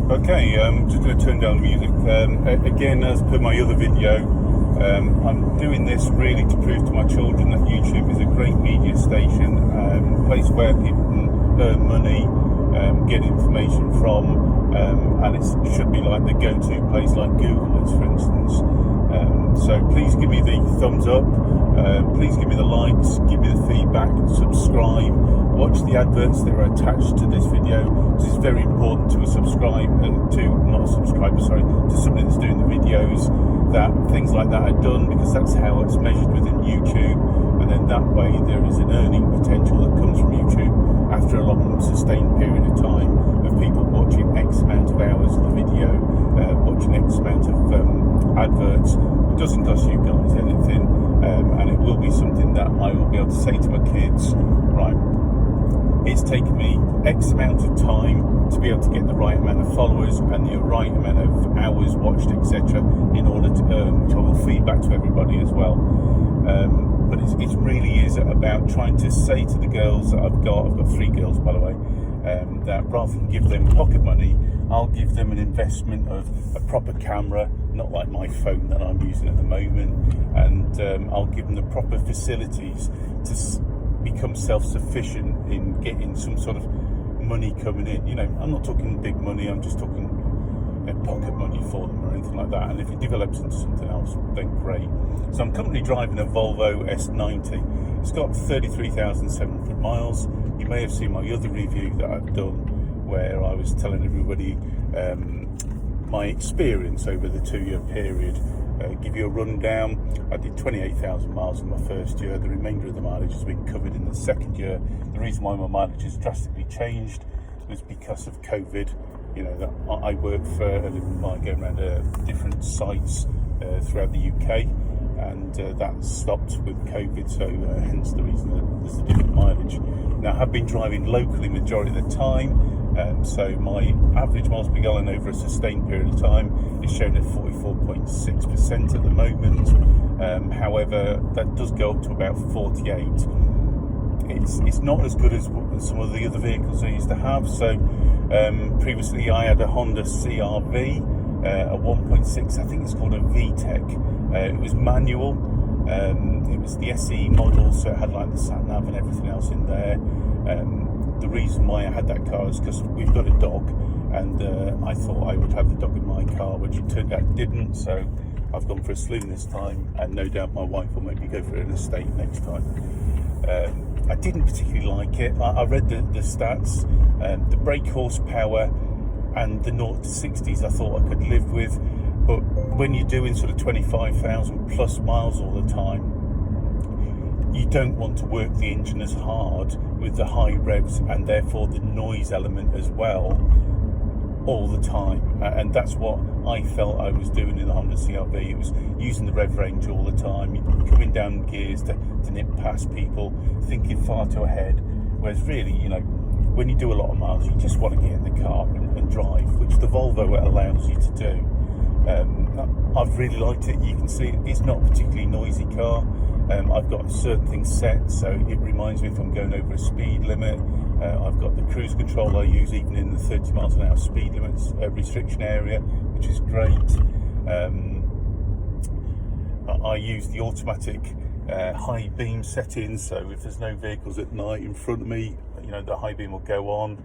Okay, just going to turn down the music. Again, as per my other video, I'm doing this really to prove to my children that YouTube is a great media station, a place where people can earn money, get information from, and it should be like the go-to place like Google is, for instance. So please give me the thumbs up, please give me the likes, give me the feedback, subscribe, watch the adverts that are attached to this video. This is very important to a subscriber, to somebody that's doing the videos, that things like that are done, because that's how it's measured within YouTube, and then that way there is an earning potential that comes from YouTube after a long sustained period of time of people watching X amount of hours of the video, watching X amount of adverts. It doesn't cost you guys anything, and it will be something that I will be able to say to my kids, right, it's taken me X amount of time to be able to get the right amount of followers and the right amount of hours watched, etc., in order to earn, which I will feed back to everybody as well. But it really is about trying to say to the girls that I've got 3 girls, by the way, that rather than give them pocket money, I'll give them an investment of a proper camera, not like my phone that I'm using at the moment, and I'll give them the proper facilities to become self-sufficient in getting some sort of money coming in. You know, I'm not talking big money, I'm just talking pocket money for them or anything like that. And if it develops into something else, then great. So I'm currently driving a Volvo S90. It's got 33,700 miles. You may have seen my other review that I've done where I was telling everybody my experience over the 2-year period. Give you a rundown. I did 28,000 miles in my first year. The remainder of the mileage has been covered in the second year. The reason why my mileage has drastically changed was because of COVID. You know, that I work for a living by going around different sites throughout the UK, and that stopped with COVID, so hence the reason that there's a different mileage. Now, I have been driving locally majority of the time, so my average miles per gallon over a sustained period of time is shown at 44.6% at the moment. However, that does go up to about 48. It's not as good as some of the other vehicles I used to have. So previously I had a Honda CR-V, a 1.6, I think it's called a VTEC. It was manual. It was the SE model, so it had like the sat nav and everything else in there. The reason why I had that car is because we've got a dog, and I thought I would have the dog in my car, which it turned out didn't. So I've gone for a saloon this time, and no doubt my wife will maybe go for an estate next time. I didn't particularly like it. I read the stats, the brake horsepower and the 0 to 60s I thought I could live with, but when you're doing sort of 25,000 plus miles all the time, you don't want to work the engine as hard with the high revs and therefore the noise element as well all the time, and that's what I felt I was doing in the Honda CR-V. It was using the rev range all the time, coming down gears to nip past people, thinking far too ahead, whereas really, you know, when you do a lot of miles, you just want to get in the car and drive, which the Volvo allows you to do. I've really liked it. You can see it's not a particularly noisy car. I've got certain things set, so it reminds me if I'm going over a speed limit. I've got the cruise control I use even in the 30 miles an hour speed limits restriction area, which is great. I use the automatic high beam settings, so if there's no vehicles at night in front of me, you know, the high beam will go on.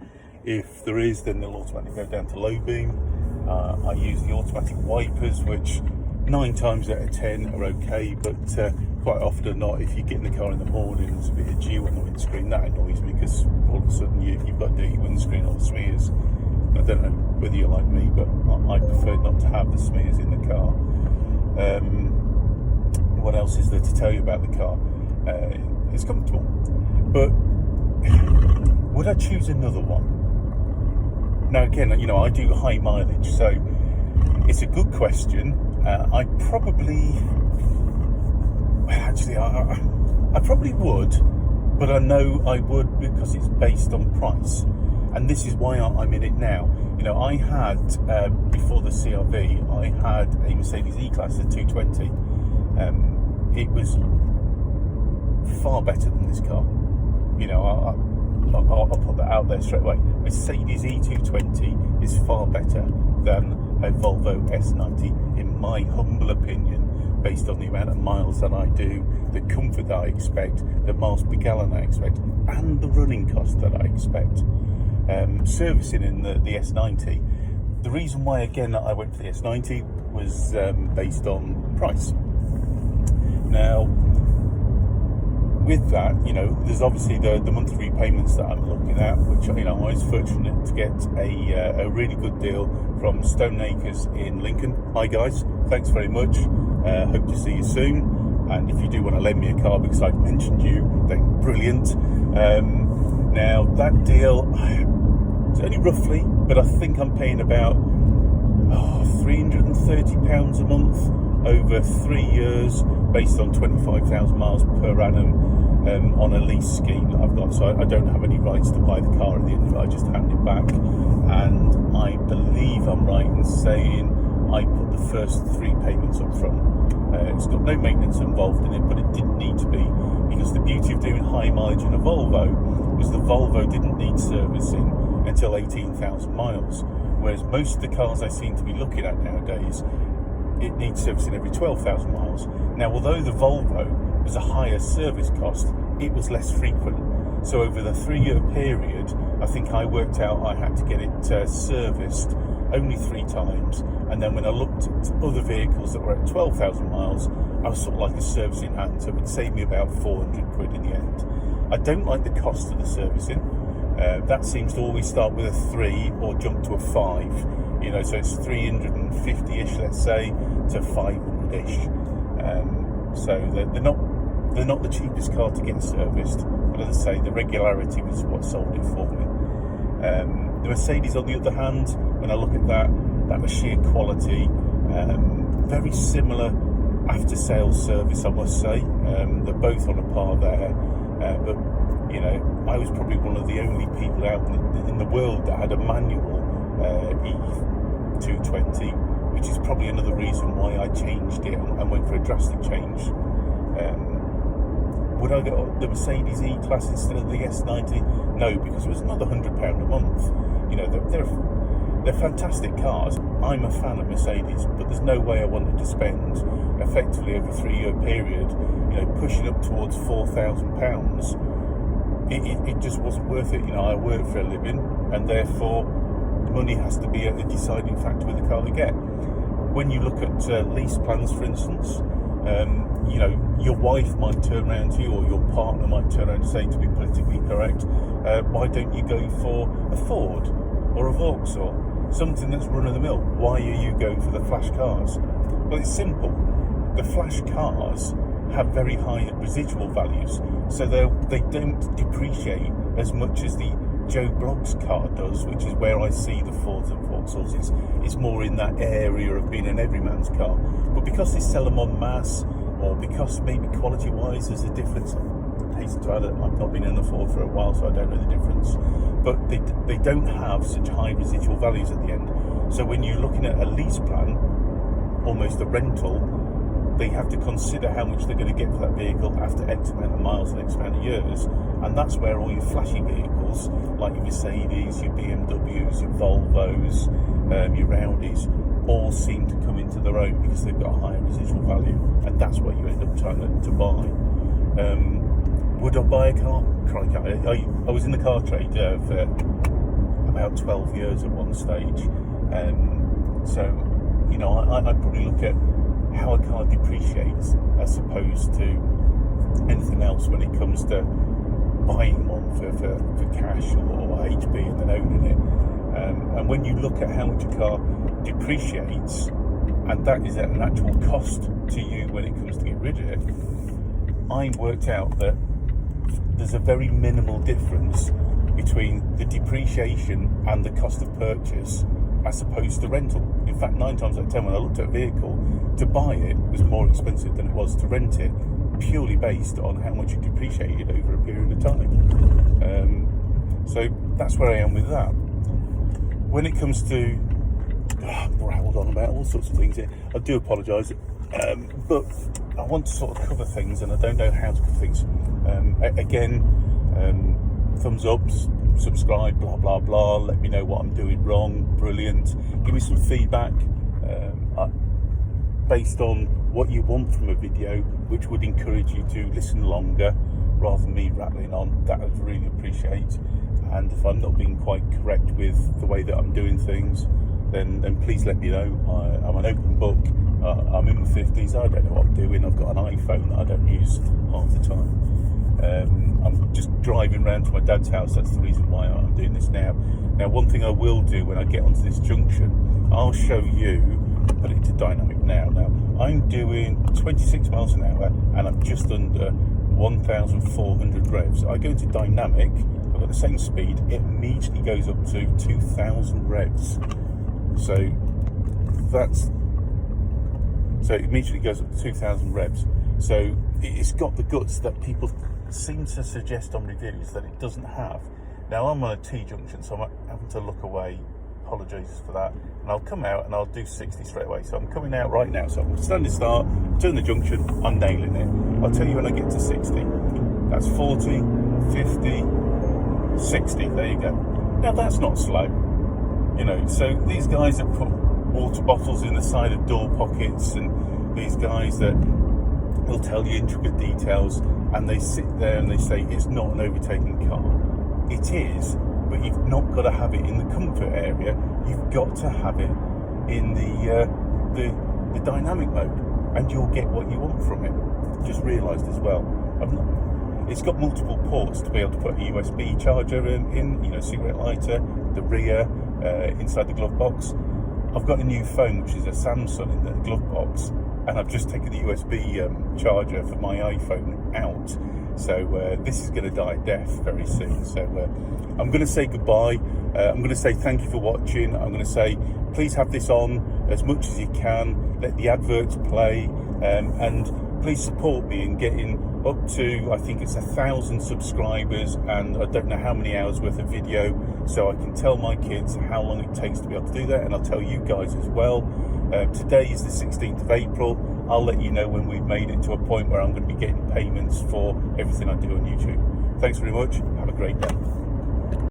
If there is, then they'll automatically go down to low beam. I use the automatic wipers, which 9 times out of 10 are okay, but quite often not. If you get in the car in the morning and there's a bit of dew on the windscreen, that annoys me, because all of a sudden you've got dirty windscreen or the smears. I don't know whether you're like me, but I prefer not to have the smears in the car. What else is there to tell you about the car? It's comfortable, but would I choose another one? Now again, you know, I do high mileage, so it's a good question. I probably would, but I know I would because it's based on price, and this is why I'm in it now. You know, I had before the CR-V, I had a Mercedes E-Class, the 220. It was far better than this car. You know, I'll put that out there straight away. Mercedes E220 is far better than a Volvo S90, in my humble opinion, based on the amount of miles that I do, the comfort that I expect, the miles per gallon I expect, and the running cost that I expect. Servicing in the S90, the reason why again I went for the S90 was based on price. Now, with that, there's obviously the monthly repayments that I'm looking at, which I was fortunate to get a really good deal from Stone Acres in Lincoln. Hi guys, thanks very much. Hope to see you soon. And if you do want to lend me a car because I've mentioned you, then brilliant. Now that deal, it's only roughly, but I think I'm paying about £330 a month over 3 years, based on 25,000 miles per annum, on a lease scheme that I've got. So I don't have any rights to buy the car at the end of it. I just hand it back. And I believe I'm right in saying I put the first 3 payments up front. It's got no maintenance involved in it, but it didn't need to be, because the beauty of doing high mileage in a Volvo was the Volvo didn't need servicing until 18,000 miles, whereas most of the cars I seem to be looking at nowadays, it needs servicing every 12,000 miles. Now, although the Volvo was a higher service cost, it was less frequent. So over the 3-year period, I think I worked out I had to get it serviced only 3 times. And then when I looked at other vehicles that were at 12,000 miles, I was sort of like a servicing hand, so it would save me about 400 quid in the end. I don't like the cost of the servicing. That seems to always start with a 3 or jump to a 5. So it's 350-ish, let's say, to 500-ish. So they're not the cheapest car to get serviced, but as I say, the regularity was what sold it for me. The Mercedes, on the other hand, when I look at that was sheer quality, very similar after-sales service, I must say. They're both on a par there, but I was probably one of the only people out in the world that had a manual E220, which is probably another reason why I changed it and went for a drastic change. Would I get the Mercedes E-Class instead of the S90? No, because it was another £100 a month. They're fantastic cars. I'm a fan of Mercedes, but there's no way I wanted to spend effectively over a 3-year period, pushing up towards £4,000. It just wasn't worth it. I work for a living, and therefore money has to be a deciding factor with the car I get. When you look at lease plans, for instance, your wife might turn around to you, or your partner might turn around and say, to be politically correct, why don't you go for a Ford or a Vauxhall, something that's run-of-the-mill? Why are you going for the flash cars? Well, it's simple. The flash cars have very high residual values, so they don't depreciate as much as the Joe Blogg's car does, which is where I see the Fords and Vauxhalls. It's more in that area of being an everyman's car. But because they sell them en masse, or because maybe quality-wise there's a difference, I've not been in a Ford for a while, so I don't know the difference. But they don't have such high residual values at the end. So when you're looking at a lease plan, almost a rental, they have to consider how much they're going to get for that vehicle after X amount of miles and X amount of years. And that's where all your flashy vehicles, like your Mercedes, your BMWs, your Volvos, your Audis, all seem to come into their own because they've got a higher residual value. And that's what you end up trying to buy. Would I buy a car? I was in the car trade for about 12 years at one stage. So, I'd probably look at how a car depreciates as opposed to anything else when it comes to buying one for cash or HB and then owning it. And when you look at how much a car depreciates, and that is at an actual cost to you when it comes to get rid of it, I worked out that there's a very minimal difference between the depreciation and the cost of purchase as opposed to rental. In fact, 9 times out of 10 when I looked at a vehicle, to buy it was more expensive than it was to rent it, purely based on how much it depreciated over a period of time. So that's where I am with that. When it comes to, I've rattled on about all sorts of things here, I do apologise, but I want to sort of cover things and I don't know how to cover things. thumbs up, subscribe, blah blah blah. Let me know what I'm doing wrong. Brilliant. Give me some feedback based on what you want from a video, which would encourage you to listen longer rather than me rattling on. That I'd really appreciate. And if I'm not being quite correct with the way that I'm doing things, then please let me know. I'm an open book. I'm in my 50s. I don't know what I'm doing. I've got an iPhone that I don't use half the time. I'm just driving around to my dad's house. That's the reason why I'm doing this now. Now, one thing I will do when I get onto this junction, I'll show you, put it into dynamic now. Now, I'm doing 26 miles an hour and I'm just under 1,400 revs. I go into dynamic, I've got the same speed, it immediately goes up to 2,000 revs. So it immediately goes up to 2,000 revs. So it's got the guts that people seem to suggest on reviews that it doesn't have. Now I'm on a T-junction, so I'm having to look away. Apologies for that. And I'll come out and I'll do 60 straight away. So I'm coming out right now. So I'm standing start, turn the junction, I'm nailing it. I'll tell you when I get to 60. That's 40, 50, 60. There you go. Now that's not slow. You know, so these guys that put water bottles in the side of door pockets, and these guys that will tell you intricate details, and they sit there and they say it's not an overtaking car. It is, but you've not got to have it in the comfort area. You've got to have it in the dynamic mode, and you'll get what you want from it. Just realised as well, it's got multiple ports to be able to put a USB charger in, you know, cigarette lighter, the rear, inside the glove box. I've got a new phone, which is a Samsung, in the glove box, and I've just taken the USB charger for my iPhone out. So this is going to die a death very soon. So I'm going to say goodbye. I'm going to say thank you for watching. I'm going to say please have this on as much as you can. Let the adverts play, and please support me in getting up to, I think it's 1,000 subscribers, and I don't know how many hours worth of video, so I can tell my kids how long it takes to be able to do that, and I'll tell you guys as well. Today is the 16th of April. I'll let you know when we've made it to a point where I'm going to be getting payments for everything I do on YouTube. Thanks very much. Have a great day.